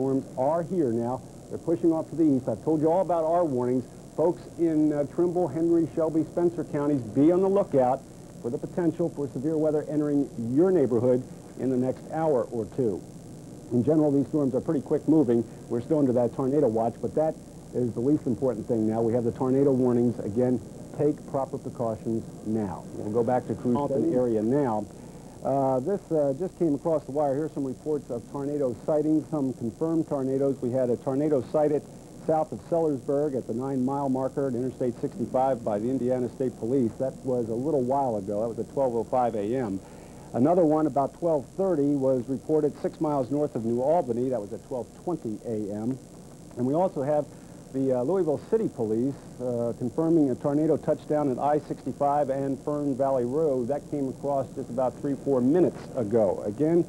Storms are here now. They're pushing off to the east. I've told you all about our warnings. Folks in Trimble, Henry, Shelby, Spencer counties, be on the lookout for the potential for severe weather entering your neighborhood in the next hour or two. In general, these storms are pretty quick moving. We're still under that tornado watch, but that is the least important thing now. We have the tornado warnings. Again, take proper precautions now. We'll go back to Crusade area now. This just came across the wire. Here's some reports of tornado sightings, some confirmed tornadoes. We had a tornado sighted south of Sellersburg at the 9-mile marker at Interstate 65 by the Indiana State Police. That was a little while ago. That was at 12:05 a.m. Another one about 12:30 was reported 6 miles north of New Albany. That was at 12:20 a.m. And we also have the Louisville City Police confirming a tornado touchdown at I-65 and Fern Valley Road. That came across just about 3-4 minutes ago. Again,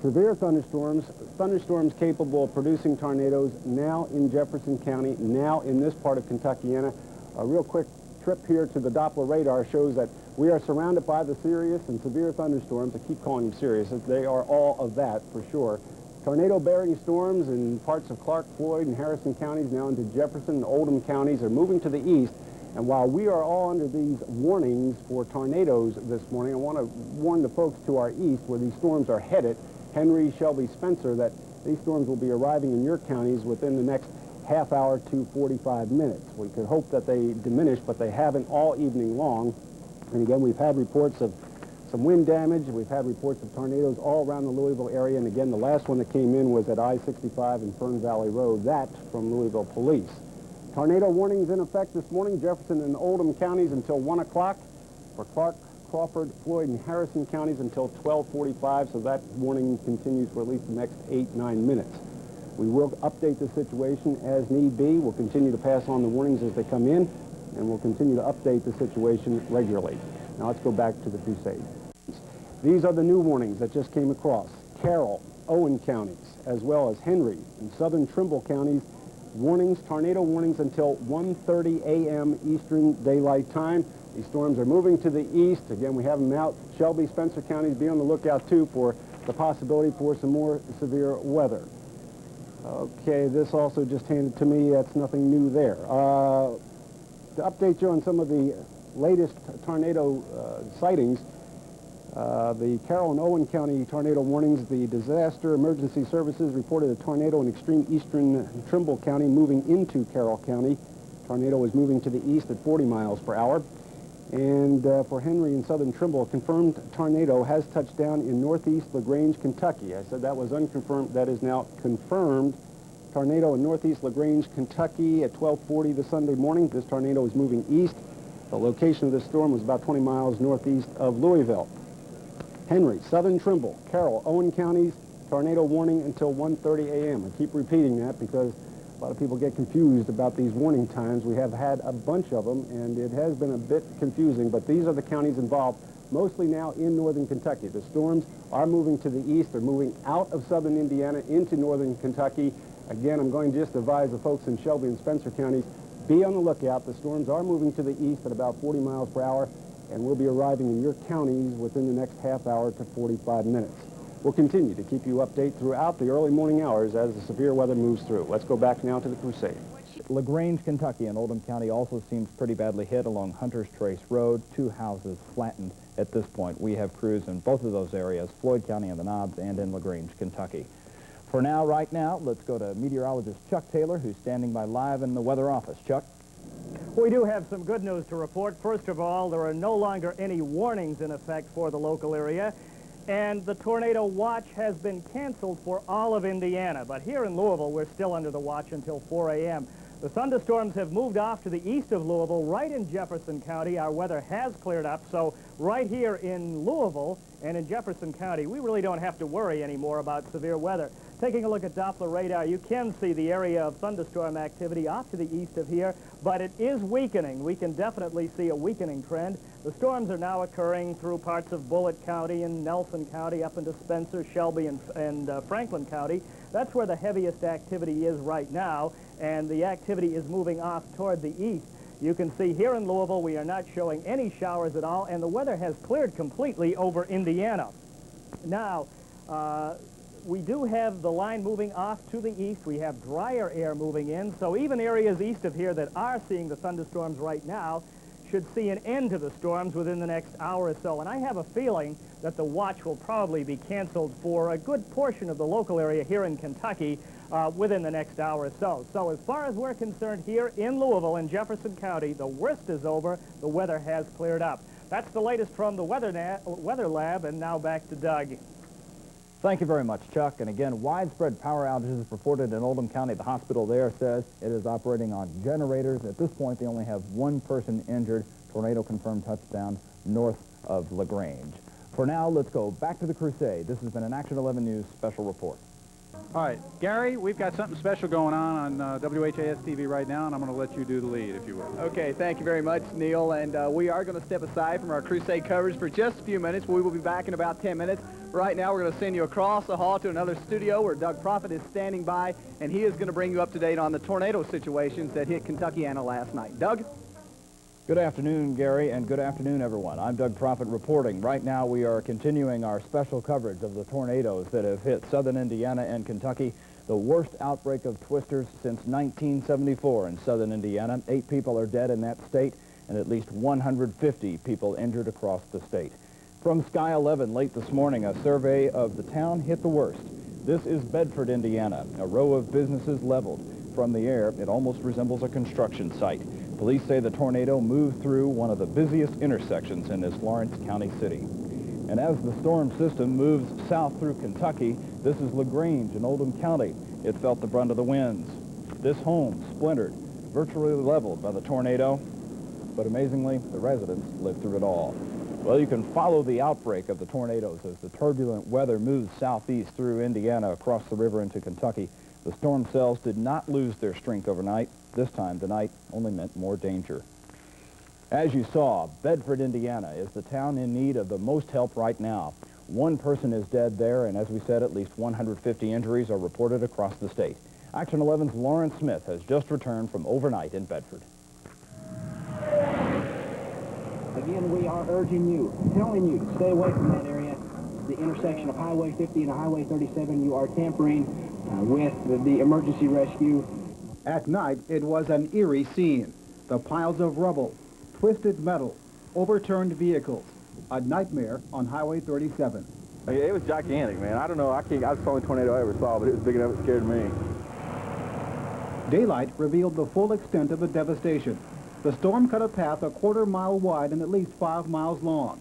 severe thunderstorms capable of producing tornadoes now in Jefferson County, now in this part of Kentuckiana. A real quick trip here to the Doppler radar shows that we are surrounded by the serious and severe thunderstorms. I keep calling them serious. They are all of that for sure. Tornado-bearing storms in parts of Clark, Floyd, and Harrison counties, now into Jefferson and Oldham counties, are moving to the east. And while we are all under these warnings for tornadoes this morning, I want to warn the folks to our east where these storms are headed, Henry, Shelby, Spencer, that these storms will be arriving in your counties within the next half hour to 45 minutes. We could hope that they diminish, but they haven't all evening long. And again, we've had reports of some wind damage. We've had reports of tornadoes all around the Louisville area. And again, the last one that came in was at I-65 and Fern Valley Road. That from Louisville Police. Tornado warnings in effect this morning, Jefferson and Oldham counties until 1 o'clock. For Clark, Crawford, Floyd, and Harrison counties until 12:45. So that warning continues for at least the next 8-9 minutes. We will update the situation as need be. We'll continue to pass on the warnings as they come in, and we'll continue to update the situation regularly. Now let's go back to the Crusade. These are the new warnings that just came across. Carroll, Owen counties, as well as Henry and southern Trimble counties. Warnings, tornado warnings until 1:30 a.m. Eastern Daylight Time. These storms are moving to the east. Again, we have them out. Shelby, Spencer counties, be on the lookout, too, for the possibility for some more severe weather. Okay, this also just handed to me. That's nothing new there. To update you on some of the latest tornado sightings, the Carroll and Owen County tornado warnings, the Disaster Emergency Services reported a tornado in extreme eastern Trimble County moving into Carroll County. Tornado is moving to the east at 40 miles per hour. And for Henry and southern Trimble, a confirmed tornado has touched down in northeast LaGrange, Kentucky. I said that was unconfirmed. That is now confirmed. Tornado in northeast LaGrange, Kentucky at 12:40 this Sunday morning. This tornado is moving east. The location of this storm was about 20 miles northeast of Louisville. Henry, southern Trimble, Carroll, Owen counties, tornado warning until 1:30 a.m. I keep repeating that because a lot of people get confused about these warning times. We have had a bunch of them, and it has been a bit confusing, but these are the counties involved, mostly now in northern Kentucky. The storms are moving to the east. They're moving out of southern Indiana into northern Kentucky. Again, I'm going to just advise the folks in Shelby and Spencer counties, be on the lookout. The storms are moving to the east at about 40 miles per hour, and will be arriving in your counties within the next half hour to 45 minutes. We'll continue to keep you updated throughout the early morning hours as the severe weather moves through. Let's go back now to the Crusade. LaGrange, Kentucky, and Oldham County also seems pretty badly hit along Hunter's Trace Road. 2 houses flattened at this point. We have crews in both of those areas, Floyd County and the Knobs, and in LaGrange, Kentucky. For now, right now, let's go to meteorologist Chuck Taylor, who's standing by live in the weather office. Chuck? We do have some good news to report. First of all, there are no longer any warnings in effect for the local area, and the tornado watch has been canceled for all of Indiana. But here in Louisville, we're still under the watch until 4 a.m. The thunderstorms have moved off to the east of Louisville, right in Jefferson County. Our weather has cleared up, so right here in Louisville and in Jefferson County, we really don't have to worry anymore about severe weather. Taking a look at Doppler radar, you can see the area of thunderstorm activity off to the east of here, but it is weakening. We can definitely see a weakening trend. The storms are now occurring through parts of Bullitt County and Nelson County up into Spencer, Shelby, and Franklin County. That's where the heaviest activity is right now, and the activity is moving off toward the east. You can see here in Louisville we are not showing any showers at all, and the weather has cleared completely over Indiana. Now, we do have the line moving off to the east. We have drier air moving in, so even areas east of here that are seeing the thunderstorms right now should see an end to the storms within the next hour or so. And I have a feeling that the watch will probably be canceled for a good portion of the local area here in Kentucky within the next hour or so. So as far as we're concerned here in Louisville in Jefferson County, the worst is over. The weather has cleared up. That's the latest from the weather lab, and now back to Doug. Thank you very much, Chuck. And again, widespread power outages reported in Oldham County. The hospital there says it is operating on generators. At this point, they only have one person injured. Tornado confirmed touchdown north of LaGrange. For now, let's go back to the Crusade. This has been an Action 11 News special report. All right, Gary, we've got something special going on WHAS-TV right now, and I'm going to let you do the lead, if you will. Okay, thank you very much, Neil. And we are going to step aside from our Crusade coverage for just a few minutes. We will be back in about 10 minutes. Right now, we're going to send you across the hall to another studio where Doug Proffitt is standing by, and he is going to bring you up to date on the tornado situations that hit Kentuckiana last night. Doug? Good afternoon, Gary, and good afternoon, everyone. I'm Doug Proffitt reporting. Right now, we are continuing our special coverage of the tornadoes that have hit southern Indiana and Kentucky. The worst outbreak of twisters since 1974 in southern Indiana. 8 people are dead in that state, and at least 150 people injured across the state. From Sky 11 late this morning, a survey of the town hit the worst. This is Bedford, Indiana, a row of businesses leveled. From the air, it almost resembles a construction site. Police say the tornado moved through one of the busiest intersections in this Lawrence County city. And as the storm system moves south through Kentucky, this is LaGrange in Oldham County. It felt the brunt of the winds. This home splintered, virtually leveled by the tornado, but amazingly, the residents lived through it all. Well, you can follow the outbreak of the tornadoes as the turbulent weather moves southeast through Indiana across the river into Kentucky. The storm cells did not lose their strength overnight. This time, tonight only meant more danger. As you saw, Bedford, Indiana is the town in need of the most help right now. 1 person is dead there, and as we said, at least 150 injuries are reported across the state. Action 11's Lawrence Smith has just returned from overnight in Bedford. Again, we are urging you, telling you, stay away from that area. The intersection of Highway 50 and Highway 37, you are tampering with the emergency rescue. At night, it was an eerie scene. The piles of rubble, twisted metal, overturned vehicles. A nightmare on Highway 37. It was gigantic, man. I don't know. That's the only tornado I ever saw, but it was big enough it scared me. Daylight revealed the full extent of the devastation. The storm cut a path a quarter-mile wide and at least 5 miles long.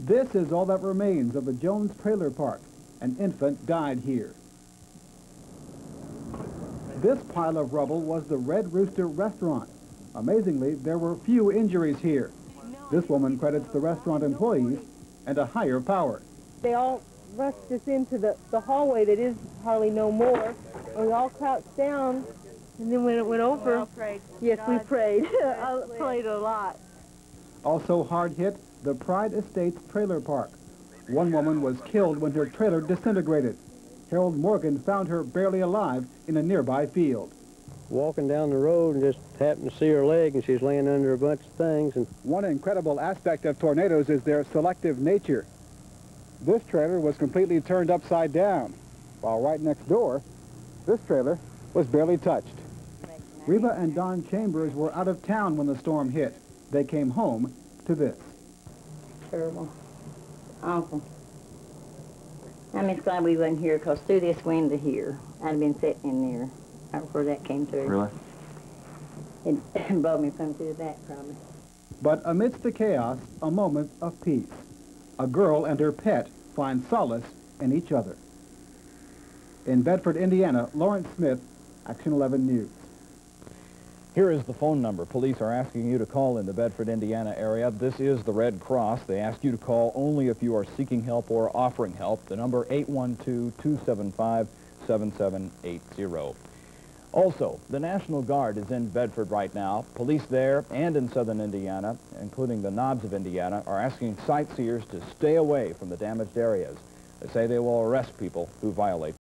This is all that remains of the Jones Trailer Park. An infant died here. This pile of rubble was the Red Rooster restaurant. Amazingly, there were few injuries here. This woman credits the restaurant employees and a higher power. They all rushed us into the hallway that is hardly no more. And we all crouched down, and then when it went over... We all prayed. Yes, we prayed. I prayed a lot. Also hard hit, the Pride Estates Trailer Park. One woman was killed when her trailer disintegrated. Harold Morgan found her barely alive in a nearby field. Walking down the road and just happened to see her leg, and she's laying under a bunch of things. And one incredible aspect of tornadoes is their selective nature. This trailer was completely turned upside down, while right next door, this trailer was barely touched. Reba and Don Chambers were out of town when the storm hit. They came home to this. Terrible. Awful. I'm just glad we wasn't here, because through this wind to here, I'd have been sitting in there where that came through. Really? It brought me from through the back, probably. But amidst the chaos, a moment of peace. A girl and her pet find solace in each other. In Bedford, Indiana, Lawrence Smith, Action 11 News. Here is the phone number police are asking you to call in the Bedford, Indiana area. This is the Red Cross. They ask you to call only if you are seeking help or offering help. The number 812-275-7780. Also, the National Guard is in Bedford right now. Police there and in southern Indiana, including the Knobs of Indiana, are asking sightseers to stay away from the damaged areas. They say they will arrest people who violate